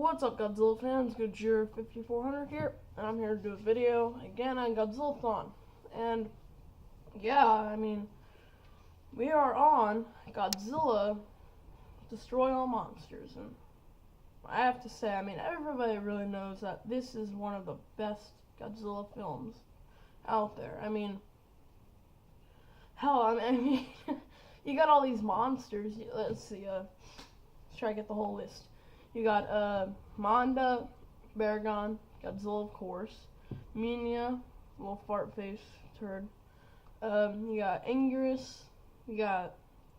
What's up, Godzilla fans? Godzilla 5400 here, and I'm here to do a video again on Godzilla thon. And yeah, we are on Godzilla Destroy All Monsters, and I have to say, everybody really knows that this is one of the best Godzilla films out there. Hell, you got all these monsters. Let's see, let's try to get the whole list. You got Manda, Baragon, Godzilla of course, Minya, little fart face turd. You got Anguirus, you got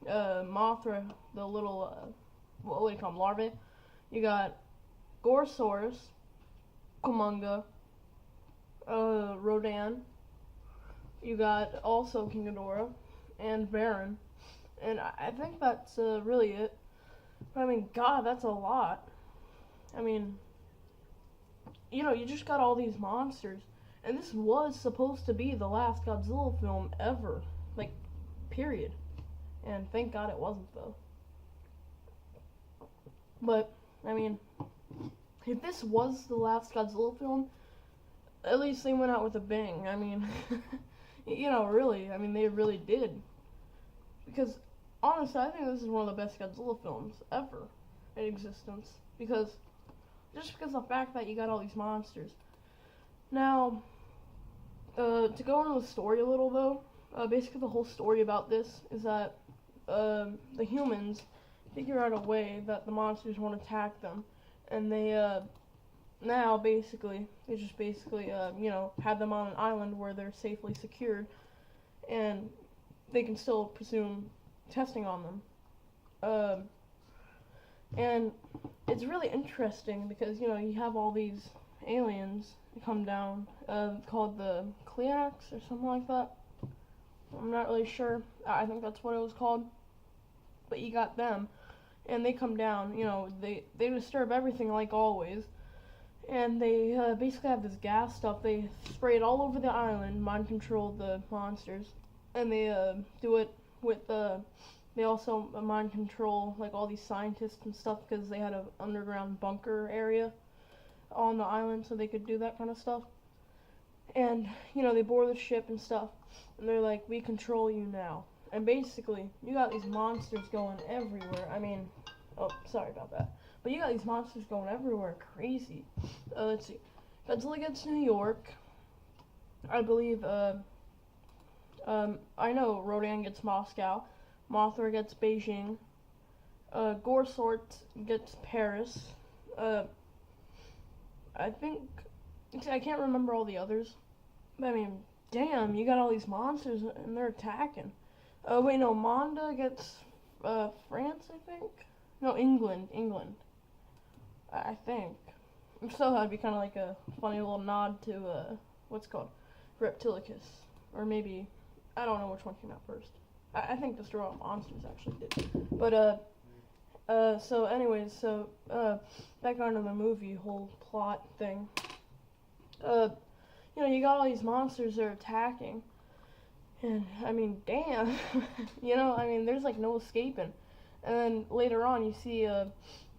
Mothra, the little what do you call them, larvae. You got Gorosaurus, Kumonga, Rodan. You got also King Ghidorah and Baron, and I think that's really it. But God, that's a lot. You just got all these monsters, and this was supposed to be the last Godzilla film ever, period. And thank God it wasn't, though. But, if this was the last Godzilla film, at least they went out with a bang. Really, they really did. Because, honestly, I think this is one of the best Godzilla films ever in existence. Because of the fact that you got all these monsters. Now, to go into the story a little, though, basically the whole story about this is that the humans figure out a way that the monsters won't attack them. And they, now, they just have them on an island where they're safely secured. And they can still presume testing on them. And it's really interesting because, you have all these aliens come down, called the Kleax or something like that. I'm not really sure. I think that's what it was called. But you got them, and they come down, they disturb everything like always. And they basically have this gas stuff. They spray it all over the island, mind control the monsters. And they do it with they also mind control all these scientists and stuff because they had an underground bunker area on the island so they could do that kind of stuff. And they board the ship and stuff, and they're like, we control you now. And basically you got these monsters going everywhere. Oh, sorry about that, but you got these monsters going everywhere, crazy. Let's see, Godzilla gets New York, I believe. I know Rodan gets Moscow, Mothra gets Beijing, Gorosaurus gets Paris. I can't remember all the others. But damn, you got all these monsters and they're attacking. Wait, no, Manda gets France, I think. No, England. I think. So that'd be kind of like a funny little nod to what's called Reptilicus, or maybe I don't know which one came out first. I think Destroy All Monsters actually did. But, so anyways, back onto the movie whole plot thing. You got all these monsters that are attacking. And, damn. There's, no escaping. And then later on, you see,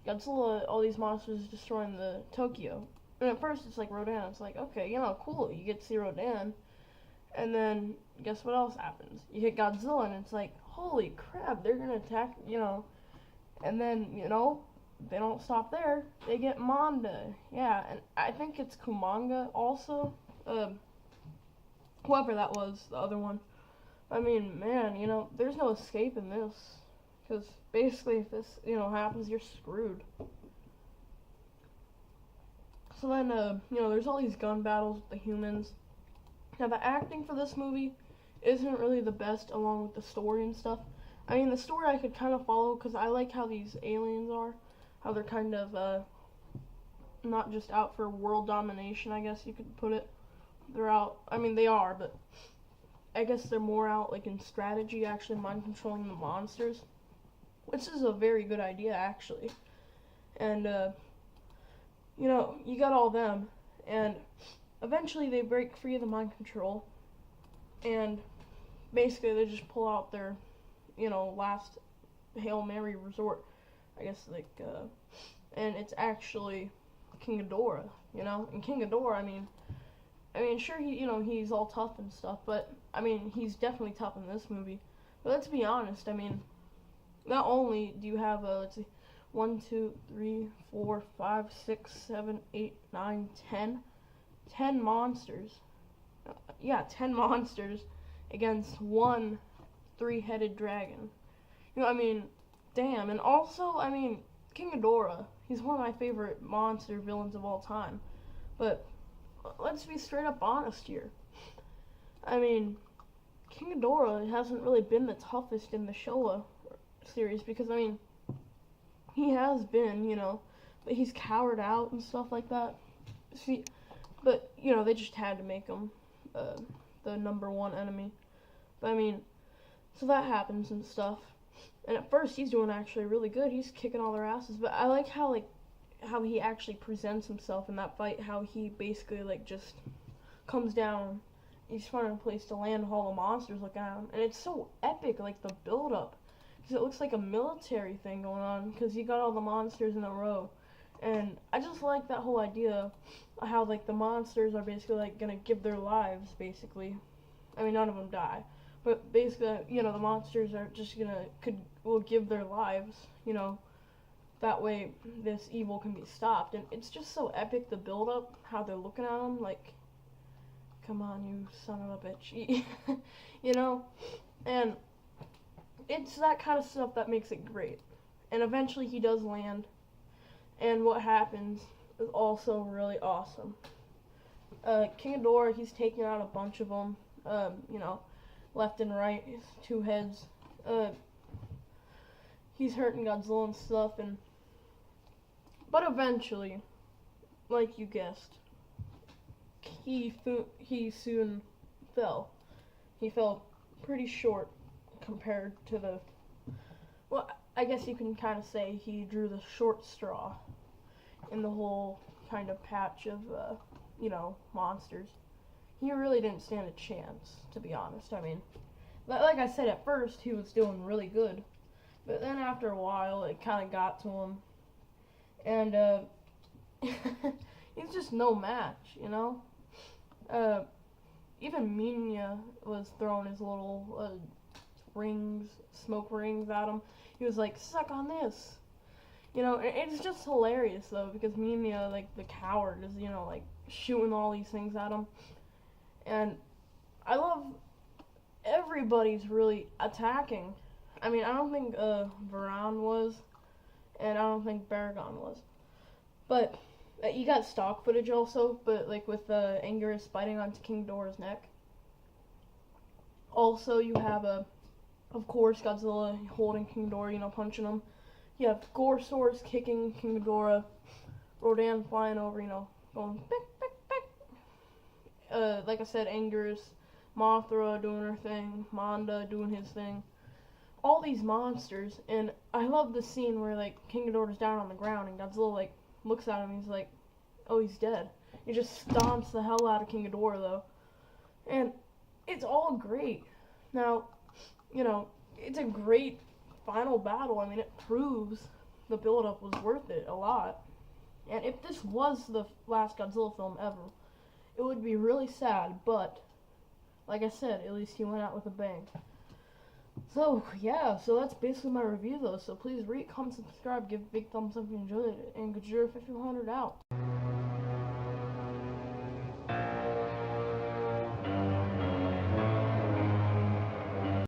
Godzilla, all these monsters destroying the Tokyo. And at first, it's like Rodan. It's like, okay, cool. You get to see Rodan. And then, guess what else happens? You hit Godzilla, and it's like, holy crap, they're gonna attack, And then, they don't stop there. They get Manda. Yeah, and I think it's Kumonga also. Whoever that was, the other one. Man, there's no escaping this. Because basically, if this, happens, you're screwed. So then, there's all these gun battles with the humans. Now, the acting for this movie isn't really the best, along with the story and stuff. The story I could kind of follow, because I like how these aliens are. How they're kind of, not just out for world domination, I guess you could put it. They're out, they are, but I guess they're more out, in strategy, actually mind controlling the monsters. Which is a very good idea, actually. And, you got all them, and eventually they break free of the mind control, and basically they just pull out their, last Hail Mary resort. I guess, like, and it's actually King Ghidorah, you know? And King Ghidorah, I mean, sure, he's all tough and stuff, but, I mean, he's definitely tough in this movie. But let's be honest, I mean, not only do you have, let's see, 1, 2, 3, 4, 5, 6, 7, 8, 9, 10. 10 monsters. Yeah, 10 monsters against one 3-headed dragon. You know, I mean, damn. And also, I mean, King Ghidorah, he's one of my favorite monster villains of all time. But let's be straight up honest here. I mean, King Ghidorah hasn't really been the toughest in the Showa series because, I mean, he has been, you know, but he's cowered out and stuff like that. See, but, you know, they just had to make him the number one enemy. But, I mean, so that happens and stuff. And at first, he's doing actually really good. He's kicking all their asses. But I like how he actually presents himself in that fight. How he basically, like, just comes down. He's finding a place to land with all the monsters looking at him. And it's so epic, like, the build-up. Because it looks like a military thing going on. Because you got all the monsters in a row. And I just like that whole idea of how, like, the monsters are basically, like, gonna give their lives, basically. I mean, none of them die. But basically, you know, the monsters are just will give their lives, you know. That way, this evil can be stopped. And it's just so epic, the build-up, how they're looking at him, like, come on, you son of a bitch. You know? And it's that kind of stuff that makes it great. And eventually he does land. And what happens is also really awesome. King Ghidorah, he's taking out a bunch of them, you know, left and right, his 2 heads. He's hurting Godzilla and stuff, but eventually, like you guessed, he soon fell. He fell pretty short compared to well, I guess you can kind of say he drew the short straw in the whole kind of patch of, you know, monsters. He really didn't stand a chance, to be honest. I mean, like I said, at first he was doing really good, but then after a while it kind of got to him, and he's just no match, you know. Even Minya was throwing his little smoke rings at him. He was like, suck on this. You know, it's just hilarious, though, because Minya, like, the coward, is, you know, like, shooting all these things at him. And I love everybody's really attacking. I mean, I don't think Varan was, and I don't think Baragon was. But you got stock footage also, but, like, with Anguirus biting onto King Ghidorah's neck. Also, you have of course, Godzilla holding King Ghidorah, you know, punching him. You have Gorsaurus kicking King Ghidorah. Rodan flying over, you know, going bick, bick, bick. Like I said, Anguirus, Mothra doing her thing, Manda doing his thing. All these monsters, and I love the scene where, like, King Ghidorah's down on the ground, and Godzilla, like, looks at him, and he's like, oh, he's dead. He just stomps the hell out of King Ghidorah, though. And it's all great. Now, you know, it's a great final battle. I mean, it proves the build-up was worth it a lot. And if this was the last Godzilla film ever, it would be really sad, but, like I said, at least he went out with a bang. So, yeah, so that's basically my review, though. So please rate, comment, subscribe, give a big thumbs up if you enjoyed it, and Godzilla 5100 out.